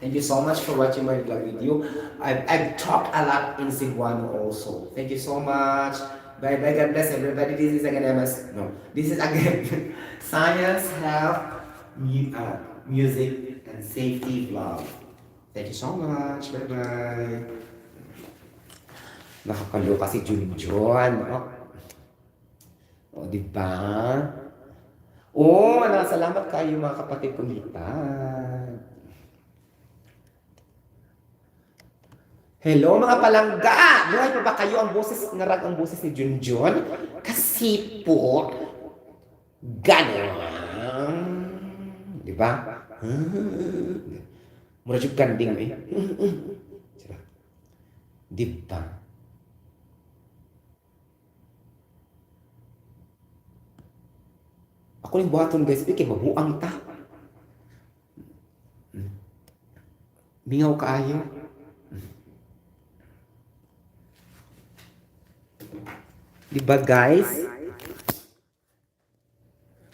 Thank you so much for watching my vlog video. I've talked a lot in Cebuano also. Thank you so much. Bye bye. God bless everybody. This is again This is again Science, Health, Music, and Safety vlog. Thank you so much. Bye bye. Nakakaloka si Junjun. O, diba? Salamat kayo mga kapatid kong lipat. Hello mga palangga! Buhay pa ba kayo ang boses ni Junjun? Kasi po, gano'n. Diba? Mura yung ganding eh. Diba? Ako yung buhaton guys, kay mabuang ta. Mingaw kaayo. Diba guys?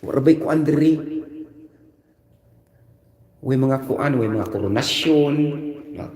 Warabay ko Andre. May mga kuan, may mga koronasyon, mga